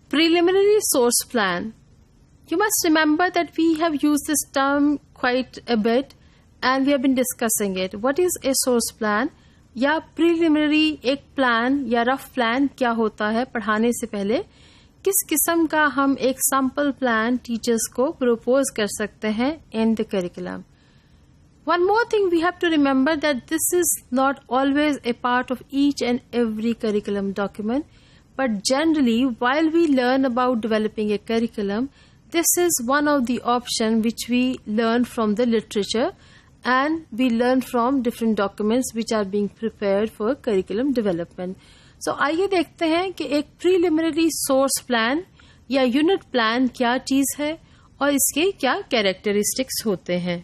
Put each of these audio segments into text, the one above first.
Preliminary source plan. You must remember that we have used this term quite a bit and we have been discussing it. What is a source plan? या preliminary एक plan या rough plan क्या होता है पढ़ाने से पहले किस किस्म का हम एक sample plan teachers को propose कर सकते हैं in the curriculum. One more thing we have to remember that this is not always a part of each and every curriculum document, but generally while we learn about developing a curriculum, this is one of the options which we learn from the literature and we learn from different documents which are being prepared for curriculum development. So आइए देखते हैं कि एक preliminary source plan या unit plan क्या चीज़ है और इसके क्या characteristics होते हैं.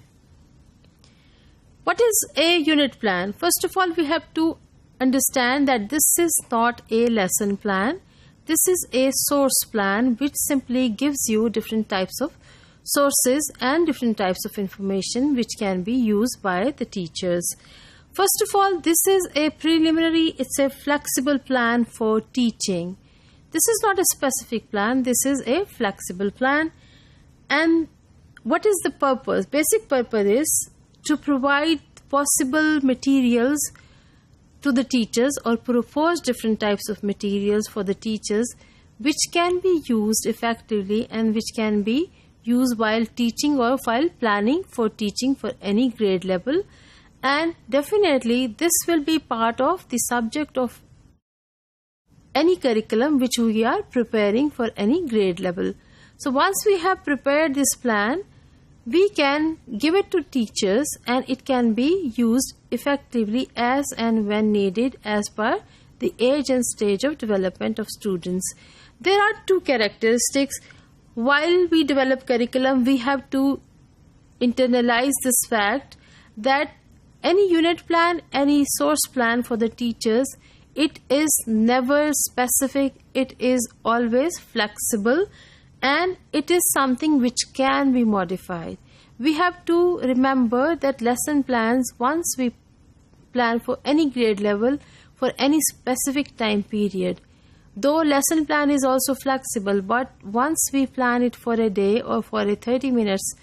What is a unit plan? First of all, we have to understand that this is not a lesson plan. This is a source plan which simply gives you different types of sources and different types of information which can be used by the teachers. First of all, this is a preliminary, it's a flexible plan for teaching. This is not a specific plan, this is a flexible plan. And what is the purpose? Basic purpose is to provide possible materials to the teachers or propose different types of materials for the teachers which can be used effectively and which can be used while teaching or while planning for teaching for any grade level. And definitely this will be part of the subject of any curriculum which we are preparing for any grade level. So once we have prepared this plan, we can give it to teachers and it can be used effectively as and when needed as per the age and stage of development of students. There are two characteristics. While we develop curriculum, we have to internalize this fact that any unit plan, any source plan for the teachers, it is never specific, it is always flexible, and it is something which can be modified. We have to remember that lesson plans, once we plan for any grade level, for any specific time period, though lesson plan is also flexible, but once we plan it for a day or for a 30 minutes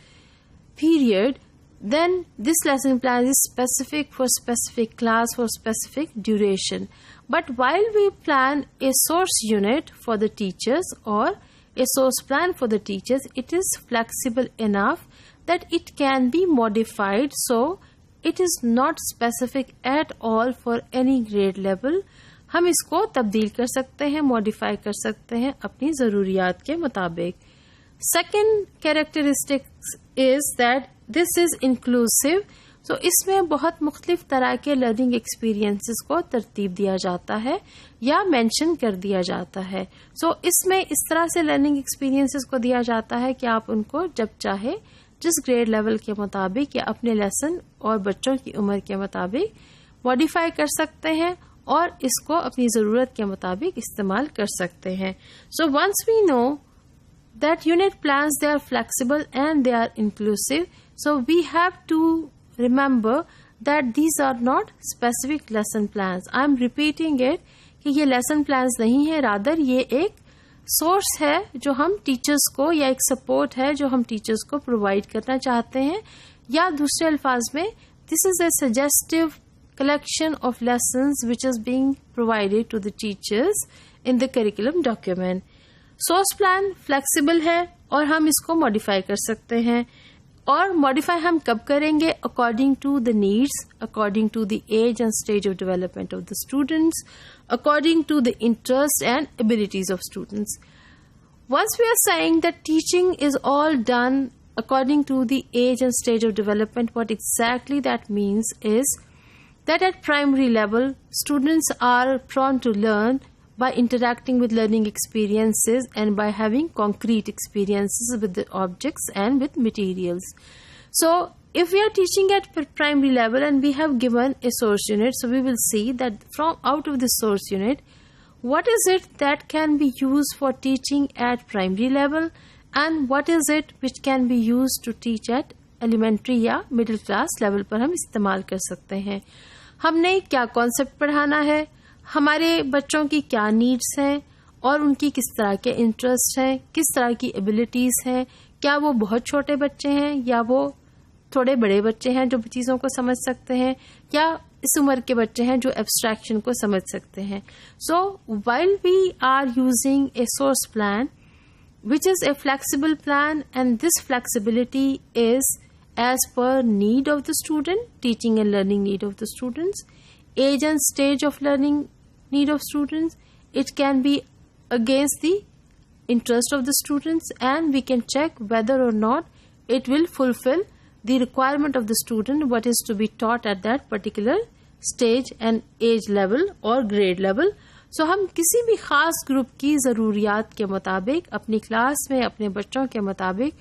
period, then this lesson plan is specific for specific class for specific duration. But while we plan a source unit for the teachers or a source plan for the teachers, it is flexible enough that it can be modified, so it is not specific at all for any grade level. हम इसको तब्दील कर सकते हैं, modify कर सकते हैं अपनी ज़रूरियात के मुताबिक. Second characteristic is that this is inclusive. So इसमें बहुत मुख्तलिफ तरह के लर्निंग एक्सपीरियंसेस को तरतीब दिया जाता है या मेंशन कर दिया जाता है. So इसमें इस तरह से लर्निंग एक्सपीरियंसेस को दिया जाता है कि आप उनको जब चाहे जिस ग्रेड लेवल के मुताबिक या अपने लेसन और बच्चों की उम्र के मुताबिक मॉडिफाई कर सकते हैं और इसको अपनी ज़रूरत के मुताबिक इस्तेमाल कर सकते हैं. So once we know that unit plans, they are flexible and they are inclusive, so we have to remember that these are not specific lesson plans. I am repeating it कि ये lesson plans नहीं है, rather ये एक source है जो हम teachers को या एक सपोर्ट है जो हम टीचर्स को प्रोवाइड करना चाहते हैं, या दूसरे अल्फाज में this is a suggestive collection of lessons which is being provided to the teachers in the curriculum document. Source plan flexible है और हम इसको modify कर सकते हैं, और modify हम कब करेंगे? According to the needs, according to the age and stage of development of the students, according to the interest and abilities of students. Once we are saying that teaching is all done according to the age and stage of development, what exactly that means is that at primary level, students are prone to learn by interacting with learning experiences and by having concrete experiences with the objects and with materials. So, if we are teaching at primary level and we have given a source unit, so we will see that from out of the source unit, what is it that can be used for teaching at primary level and what is it which can be used to teach at elementary या middle class level पर हम इस्तेमाल कर सकते हैं. हमने क्या concept पढ़ाना है, हमारे बच्चों की क्या नीड्स हैं और उनकी किस तरह के इंटरेस्ट हैं, किस तरह की एबिलिटीज़ हैं, क्या वो बहुत छोटे बच्चे हैं या वो थोड़े बड़े बच्चे हैं जो चीज़ों को समझ सकते हैं, या इस उम्र के बच्चे हैं जो एब्स्ट्रैक्शन को समझ सकते हैं. So while we are using a source plan which is a flexible plan, and this flexibility is as per need of the student, teaching and learning need of the students, age and stage of learning need of students. It can be against the interest of the students, and we can check whether or not it will fulfill the requirement of the student, what is to be taught at that particular stage and age level or grade level. सो हम किसी भी ख़ास group की ज़रूरियात के मुताबिक अपनी class में अपने बच्चों के मुताबिक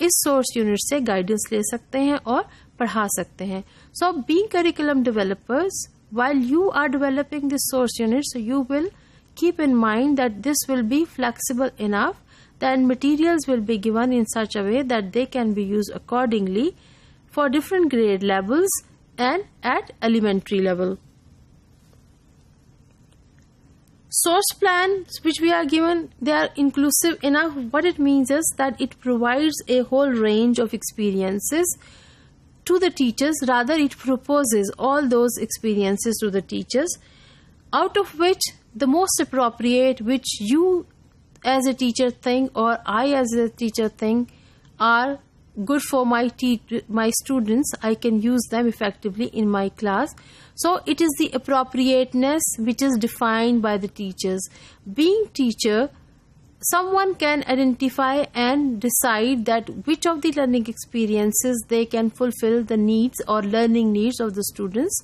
इस सोर्स यूनिट से गाइडेंस ले सकते हैं और पढ़ा सकते हैं. So being curriculum developers, while you are developing this source unit, so you will keep in mind that this will be flexible enough that materials will be given in such a way that they can be used accordingly for different grade levels and at elementary level. Source plans which we are given, they are inclusive enough. What it means is that it provides a whole range of experiences to the teachers. Rather, it proposes all those experiences to the teachers, out of which the most appropriate, which you as a teacher think or I as a teacher think are good for my students, I can use them effectively in my class. So it is the appropriateness which is defined by the teachers. Being teacher, someone can identify and decide that which of the learning experiences they can fulfill the needs or learning needs of the students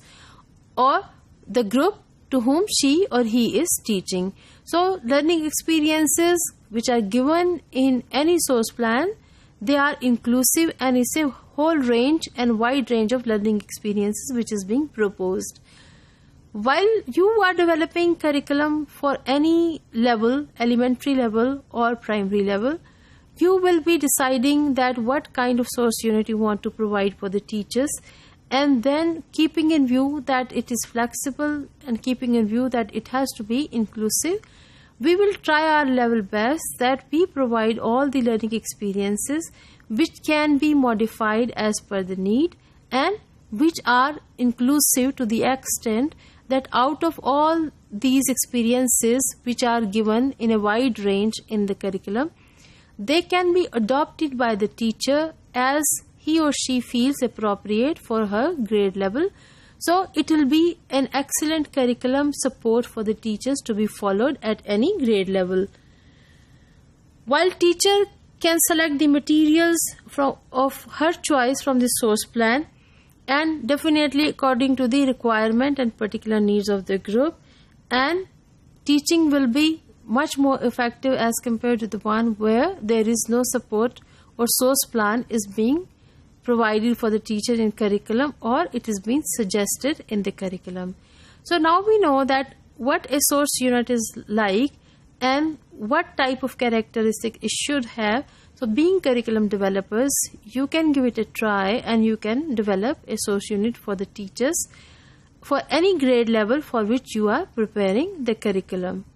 or the group to whom she or he is teaching. So learning experiences which are given in any source plan, they are inclusive and it's a whole range and wide range of learning experiences which is being proposed. While you are developing curriculum for any level, elementary level or primary level, you will be deciding that what kind of source unit you want to provide for the teachers, and then keeping in view that it is flexible and keeping in view that it has to be inclusive, we will try our level best that we provide all the learning experiences which can be modified as per the need and which are inclusive to the extent that out of all these experiences which are given in a wide range in the curriculum, they can be adopted by the teacher as he or she feels appropriate for her grade level. So it will be an excellent curriculum support for the teachers to be followed at any grade level. While teacher can select the materials of her choice from the source plan, and definitely according to the requirement and particular needs of the group, and teaching will be much more effective as compared to the one where there is no support or source plan is being provided for the teacher in curriculum or it is being suggested in the curriculum. So now we know that what a source unit is like and what type of characteristic it should have. So being curriculum developers, you can give it a try and you can develop a source unit for the teachers for any grade level for which you are preparing the curriculum.